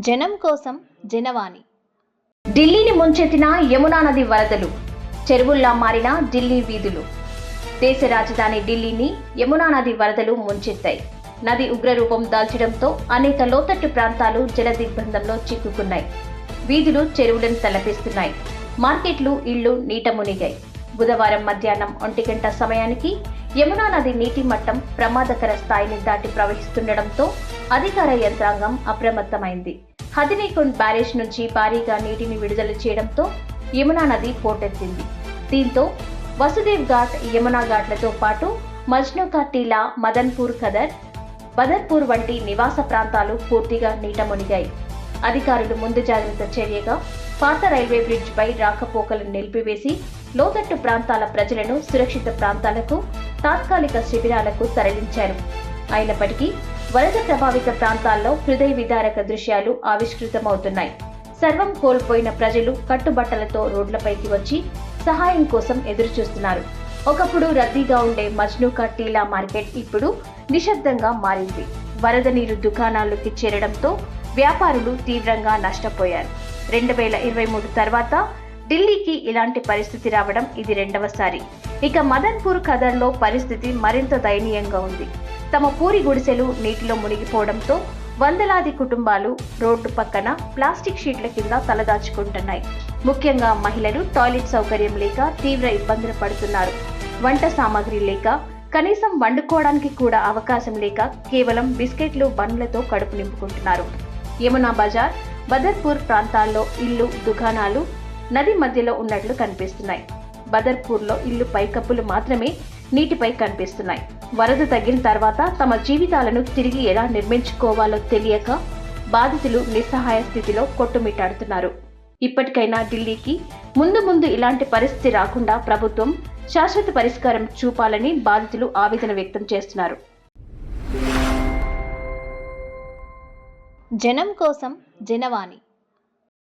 జనం కోసం జనవాణి. ఢిల్లీని ముంచెత్తిన యమునా నది వరదలు, చెరువుల్లా మారిన ఢిల్లీ వీధులు. దేశ రాజధాని ఢిల్లీని యమునా నది వరదలు ముంచెత్తాయి. నది ఉగ్రరూపం దాల్చడంతో అనేక లోతట్టు ప్రాంతాలు జల దిగ్బంధంలో చిక్కుకున్నాయి. వీధులు చెరువులను తలపిస్తున్నాయి. మార్కెట్లు, ఇళ్లు నీట మునిగాయి. బుధవారం మధ్యాహ్నం 1 గంట సమయానికి యమునా నది నీటి మట్టం ప్రమాదకర స్థాయిని దాటి ప్రవహిస్తుండటంతో అధికార యంత్రాంగం అప్రమత్తమైంది. హథినీకుండ్ బ్యారేజ్ నుంచి భారీగా నీటిని విడుదల చేయడంతో యమునా నది పోటెత్తింది. దీంతో వసుదేవ్ ఘాట్, యమునా ఘాట్లతో పాటు మజ్ను కా టీలా, మదన్పూర్ ఖదర్, బదర్పూర్ వంటి నివాస ప్రాంతాలు పూర్తిగా నీట మునిగాయి. అధికారులు ముందు జాగ్రత్త చర్యగా పాత రైల్వే బ్రిడ్జ్ పై రాకపోకలను నిలిపివేసి లోతట్టు ప్రాంతాల ప్రజలను సురక్షిత ప్రాంతాలకు, తాత్కాలిక శిబిరాలకు తరలించారు. అయినప్పటికీ వరద ప్రభావిత ప్రాంతాల్లో హృదయ విదారక దృశ్యాలు ఆవిష్కృతమవుతున్నాయి. సర్వం కోల్పోయిన ప్రజలు కట్టుబట్టలతో రోడ్లపైకి వచ్చి సహాయం కోసం ఎదురుచూస్తున్నారు. ఒకప్పుడు రద్దీగా ఉండే మజ్ను కా టీలా మార్కెట్ ఇప్పుడు నిశ్శబ్దంగా మారింది. వరద నీరు దుకాణాల్లోకి చేరడంతో వ్యాపారులు తీవ్రంగా నష్టపోయారు. 2023 తర్వాత ఢిల్లీకి ఇలాంటి పరిస్థితి రావడం ఇది రెండవసారి. ఇక మదన్పూర్ ఖదర్లో పరిస్థితి మరింత దయనీయంగా ఉంది. తమ పూరి గుడిసెలు నీటిలో మునిగిపోవడంతో వందలాది కుటుంబాలు రోడ్డు పక్కన ప్లాస్టిక్ షీట్ల కింద తలదాచుకుంటున్నాయి. ముఖ్యంగా మహిళలు టాయిలెట్ సౌకర్యం లేక తీవ్ర ఇబ్బందులు పడుతున్నారు. వంట సామాగ్రి లేక, కనీసం వండుకోవడానికి కూడా అవకాశం లేక కేవలం బిస్కెట్లు, బన్నులతో కడుపు నింపుకుంటున్నారు. యమునా బజార్, బదర్పూర్ ప్రాంతాల్లో ఇల్లు, దుకాణాలు నది మధ్యలో ఉన్నట్లు కనిపిస్తున్నాయి. బదర్పూర్లో ఇల్లు పైకప్పులు మాత్రమే నీటిపై కనిపిస్తున్నాయి. వరద తగ్గిన తర్వాత తమ జీవితాలను తిరిగి ఎలా నిర్మించుకోవాలో తెలియక బాధితులు నిస్సహాయ స్థితిలో కొట్టుమిట్టాడుతున్నారు. ఇప్పటికైనా ఢిల్లీకి ముందు ఇలాంటి పరిస్థితి రాకుండా ప్రభుత్వం శాశ్వత పరిష్కారం చూపాలని బాధితులు ఆవేదన వ్యక్తం చేస్తున్నారు. జనం కోసం జనవాణి.